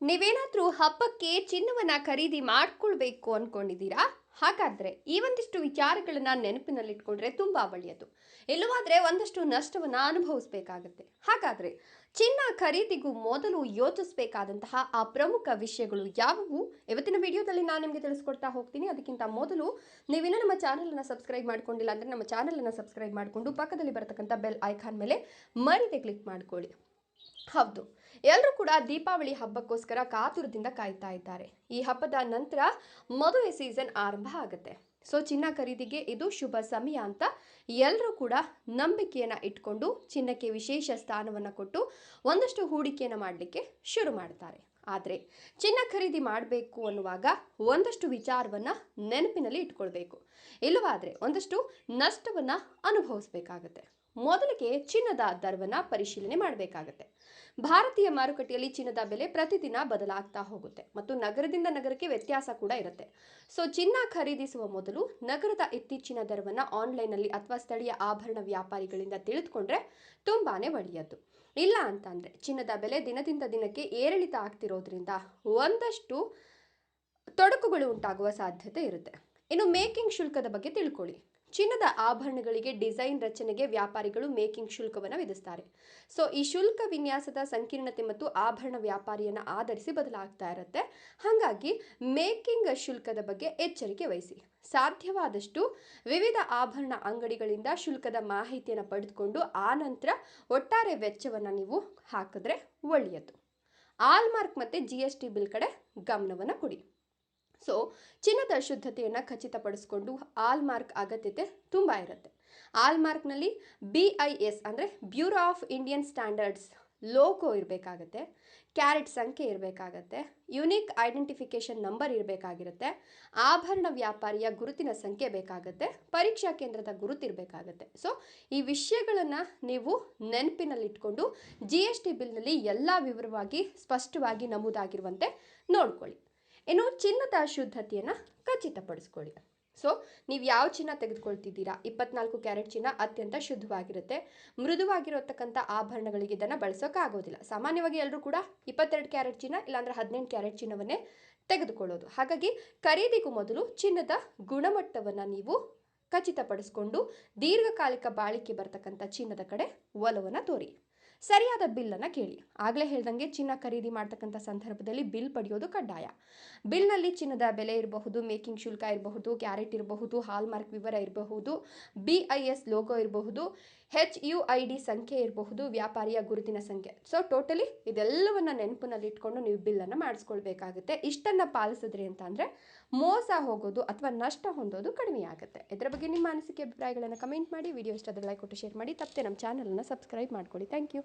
ನೀವೇನಾದ್ರೂ ಹಬ್ಬಕ್ಕೆ ಚಿನ್ನವನ್ನ ಖರೀದಿ ಮಾಡ್ಕೊಳ್ಬೇಕು ಅನ್ಕೊಂಡಿದ್ದೀರಾ? ಹಾಗಾದ್ರೆ ಈ ಒಂದಿಷ್ಟು ವಿಚಾರಗಳನ್ನ ನೆನಪಿನಲ್ಲಿಟ್ಕೊಂಡ್ರೆ ತುಂಬಾ ಒಳ್ಳೆಯದು. ಇಲ್ಲವಾದ್ರೆ ಒಂದಷ್ಟು ನಷ್ಟವನ್ನ ಅನುಭವಿಸಬೇಕಾಗತ್ತೆ. ಹಾಗಾದ್ರೆ ಚಿನ್ನ ಖರೀದಿಗೂ ಮೊದಲು ಯೋಚಿಸಬೇಕಾದಂತಹ ಆ ಪ್ರಮುಖ ವಿಷಯಗಳು ಯಾವುವು? ಇವತ್ತಿನ ವಿಡಿಯೋದಲ್ಲಿ ನಾನು ನಿಮಗೆ ತಿಳಿಸ್ಕೊಡ್ತಾ ಹೋಗ್ತೀನಿ. ಅದಕ್ಕಿಂತ ಮೊದಲು ನೀವಿನ್ನೂ ನಮ್ಮ ಚಾನೆಲ್ ಅನ್ನ ಸಬ್ಸ್ಕ್ರೈಬ್ ಮಾಡ್ಕೊಂಡಿಲ್ಲ ಅಂದ್ರೆ ನಮ್ಮ ಚಾನೆಲ್ ಅನ್ನ ಸಬ್ಸ್ಕ್ರೈಬ್ ಮಾಡಿಕೊಂಡು ಪಕ್ಕದಲ್ಲಿ ಬರತಕ್ಕಂಥ ಬೆಲ್ ಐಕಾನ್ ಮೇಲೆ ಮರಿದೆ ಕ್ಲಿಕ್ ಮಾಡ್ಕೊಳ್ಳಿ. ಹೌದು, ಎಲ್ಲರೂ ಕೂಡ ದೀಪಾವಳಿ ಹಬ್ಬಕ್ಕೋಸ್ಕರ ಕಾತುರದಿಂದ ಕಾಯ್ತಾ ಇದ್ದಾರೆ. ಈ ಹಬ್ಬದ ನಂತರ ಮದುವೆ ಸೀಸನ್ ಆರಂಭ ಆಗುತ್ತೆ. ಸೊ ಚಿನ್ನ ಖರೀದಿಗೆ ಇದು ಶುಭ ಸಮಯ ಅಂತ ಎಲ್ಲರೂ ಕೂಡ ನಂಬಿಕೆಯನ್ನ ಇಟ್ಕೊಂಡು ಚಿನ್ನಕ್ಕೆ ವಿಶೇಷ ಸ್ಥಾನವನ್ನು ಕೊಟ್ಟು ಒಂದಷ್ಟು ಹೂಡಿಕೆಯನ್ನು ಮಾಡಲಿಕ್ಕೆ ಶುರು ಮಾಡ್ತಾರೆ. ಆದರೆ ಚಿನ್ನ ಖರೀದಿ ಮಾಡಬೇಕು ಅನ್ನುವಾಗ ಒಂದಷ್ಟು ವಿಚಾರವನ್ನ ನೆನಪಿನಲ್ಲಿ ಇಟ್ಕೊಳ್ಬೇಕು. ಇಲ್ಲವಾದ್ರೆ ಒಂದಷ್ಟು ನಷ್ಟವನ್ನ ಅನುಭವಿಸಬೇಕಾಗತ್ತೆ. ಮೊದಲಿಗೆ ಚಿನ್ನದ ದರವನ್ನ ಪರಿಶೀಲನೆ ಮಾಡಬೇಕಾಗತ್ತೆ. ಭಾರತೀಯ ಮಾರುಕಟ್ಟೆಯಲ್ಲಿ ಚಿನ್ನದ ಬೆಲೆ ಪ್ರತಿದಿನ ಬದಲಾಗ್ತಾ ಹೋಗುತ್ತೆ ಮತ್ತು ನಗರದಿಂದ ನಗರಕ್ಕೆ ವ್ಯತ್ಯಾಸ ಕೂಡ ಇರುತ್ತೆ. ಸೊ ಚಿನ್ನ ಖರೀದಿಸುವ ಮೊದಲು ನಗರದ ಇತ್ತೀಚಿನ ದರವನ್ನ ಆನ್ಲೈನ್ನಲ್ಲಿ ಅಥವಾ ಸ್ಥಳೀಯ ಆಭರಣ ವ್ಯಾಪಾರಿಗಳಿಂದ ತಿಳಿದುಕೊಂಡ್ರೆ ತುಂಬಾನೇ ಒಳ್ಳೆಯದು. ಇಲ್ಲ ಅಂತಂದ್ರೆ ಚಿನ್ನದ ಬೆಲೆ ದಿನದಿಂದ ದಿನಕ್ಕೆ ಏರಿಳಿತ ಆಗ್ತಿರೋದ್ರಿಂದ ಒಂದಷ್ಟು ತೊಡಕುಗಳು ಉಂಟಾಗುವ ಸಾಧ್ಯತೆ ಇರುತ್ತೆ. ಇನ್ನು ಮೇಕಿಂಗ್ ಶುಲ್ಕದ ಬಗ್ಗೆ ತಿಳ್ಕೊಳ್ಳಿ. ಚಿನ್ನದ ಆಭರಣಗಳಿಗೆ ಡಿಸೈನ್ ರಚನೆಗೆ ವ್ಯಾಪಾರಿಗಳು ಮೇಕಿಂಗ್ ಶುಲ್ಕವನ್ನು ವಿಧಿಸ್ತಾರೆ. ಸೊ ಈ ಶುಲ್ಕ ವಿನ್ಯಾಸದ ಸಂಕೀರ್ಣತೆ ಮತ್ತು ಆಭರಣ ವ್ಯಾಪಾರಿಯನ್ನು ಆಧರಿಸಿ ಬದಲಾಗ್ತಾ ಇರುತ್ತೆ. ಹಾಗಾಗಿ ಮೇಕಿಂಗ್ ಶುಲ್ಕದ ಬಗ್ಗೆ ಎಚ್ಚರಿಕೆ ವಹಿಸಿ. ಸಾಧ್ಯವಾದಷ್ಟು ವಿವಿಧ ಆಭರಣ ಅಂಗಡಿಗಳಿಂದ ಶುಲ್ಕದ ಮಾಹಿತಿಯನ್ನು ಪಡೆದುಕೊಂಡು ಆ ನಂತರ ಒಟ್ಟಾರೆ ವೆಚ್ಚವನ್ನು ನೀವು ಹಾಕಿದ್ರೆ ಒಳ್ಳೆಯದು. ಆಲ್ಮಾರ್ಕ್ ಮತ್ತು GST ಬಿಲ್ ಕಡೆ ಗಮನವನ್ನು ಕೊಡಿ. ಸೊ ಚಿನ್ನದ ಶುದ್ಧತೆಯನ್ನು ಖಚಿತಪಡಿಸಿಕೊಂಡು ಆಲ್ಮಾರ್ಕ್ ಅಗತ್ಯತೆ ತುಂಬ ಇರುತ್ತೆ. ಆಲ್ಮಾರ್ಕ್ನಲ್ಲಿ BIS ಅಂದರೆ bureau of Indian standards logo ಇರಬೇಕಾಗತ್ತೆ, ಕ್ಯಾರೆಟ್ ಸಂಖ್ಯೆ ಇರಬೇಕಾಗತ್ತೆ, ಯುನಿಕ್ ಐಡೆಂಟಿಫಿಕೇಶನ್ ನಂಬರ್ ಇರಬೇಕಾಗಿರುತ್ತೆ, ಆಭರಣ ವ್ಯಾಪಾರಿಯ ಗುರುತಿನ ಸಂಖ್ಯೆ ಬೇಕಾಗುತ್ತೆ, ಪರೀಕ್ಷಾ ಕೇಂದ್ರದ ಗುರುತಿರಬೇಕಾಗತ್ತೆ. ಸೊ ಈ ವಿಷಯಗಳನ್ನು ನೀವು ನೆನಪಿನಲ್ಲಿಟ್ಕೊಂಡು GST ಬಿಲ್ನಲ್ಲಿ ಎಲ್ಲ ವಿವರವಾಗಿ ಸ್ಪಷ್ಟವಾಗಿ ನಮೂದಾಗಿರುವಂತೆ ನೋಡ್ಕೊಳ್ಳಿ. ಇನ್ನು ಚಿನ್ನದ ಶುದ್ಧತೆಯನ್ನು ಖಚಿತಪಡಿಸ್ಕೊಳ್ಳಿ. ಸೊ ನೀವು ಯಾವ ಚಿನ್ನ ತೆಗೆದುಕೊಳ್ತಿದ್ದೀರಾ? 24 ಕ್ಯಾರೆಟ್ ಚಿನ್ನ ಅತ್ಯಂತ ಶುದ್ಧವಾಗಿರುತ್ತೆ. ಮೃದುವಾಗಿರತಕ್ಕಂಥ ಆಭರಣಗಳಿಗೆ ಇದನ್ನು ಬಳಸೋಕ್ಕಾಗೋದಿಲ್ಲ. ಸಾಮಾನ್ಯವಾಗಿ ಎಲ್ಲರೂ ಕೂಡ 22 ಕ್ಯಾರೆಟ್ ಚಿನ್ನ ಇಲ್ಲಾಂದ್ರೆ 18 ಕ್ಯಾರೆಟ್ ಚಿನ್ನವನ್ನೇ ತೆಗೆದುಕೊಳ್ಳೋದು. ಹಾಗಾಗಿ ಖರೀದಿಗೂ ಮೊದಲು ಚಿನ್ನದ ಗುಣಮಟ್ಟವನ್ನು ನೀವು ಖಚಿತಪಡಿಸ್ಕೊಂಡು ದೀರ್ಘಕಾಲಿಕ ಬಾಳಿಕೆ ಬರ್ತಕ್ಕಂಥ ಚಿನ್ನದ ಕಡೆ ಒಲವನ್ನು ತೋರಿ. ಸರಿಯಾದ ಬಿಲ್ಲನ್ನು ಕೇಳಿ. ಆಗಲೇ ಹೇಳ್ದಂಗೆ ಚಿನ್ನ ಖರೀದಿ ಮಾಡ್ತಕ್ಕಂಥ ಸಂದರ್ಭದಲ್ಲಿ ಬಿಲ್ ಪಡೆಯೋದು ಕಡ್ಡಾಯ. ಬಿಲ್ನಲ್ಲಿ ಚಿನ್ನದ ಬೆಲೆ ಇರಬಹುದು, ಮೇಕಿಂಗ್ ಶುಲ್ಕ ಇರಬಹುದು, ಕ್ಯಾರೆಟ್ ಇರಬಹುದು, ಹಾಲ್ಮಾರ್ಕ್ ವಿವರ ಇರಬಹುದು, BIS ಲೋಗೋ ಇರಬಹುದು, HUID ಸಂಖ್ಯೆ ಇರಬಹುದು, ವ್ಯಾಪಾರಿಯ ಗುರುತಿನ ಸಂಖ್ಯೆ. ಸೊ ಟೋಟಲಿ ಇದೆಲ್ಲವನ್ನ ನೆನಪಿನಲ್ಲಿ ಇಟ್ಕೊಂಡು ನೀವು ಬಿಲ್ಲನ್ನು ಮಾಡಿಸ್ಕೊಳ್ಬೇಕಾಗುತ್ತೆ. ಇಷ್ಟನ್ನು ಪಾಲಿಸಿದ್ರಿ ಅಂತಂದರೆ ಮೋಸ ಹೋಗೋದು ಅಥವಾ ನಷ್ಟ ಹೊಂದೋದು ಕಡಿಮೆ ಆಗುತ್ತೆ. ಇದರ ಬಗ್ಗೆ ನಿಮ್ಮ ಅನಿಸಿಕೆ ಅಭಿಪ್ರಾಯಗಳನ್ನು ಕಮೆಂಟ್ ಮಾಡಿ. ವಿಡಿಯೋ ಇಷ್ಟ ಆದರೆ ಲೈಕ್ ಕೊಟ್ಟು ಶೇರ್ ಮಾಡಿ. ತಪ್ಪದೆ ನಮ್ಮ ಚಾನಲನ್ನು ಸಬ್ಸ್ಕ್ರೈಬ್ ಮಾಡ್ಕೊಳ್ಳಿ. Thank you.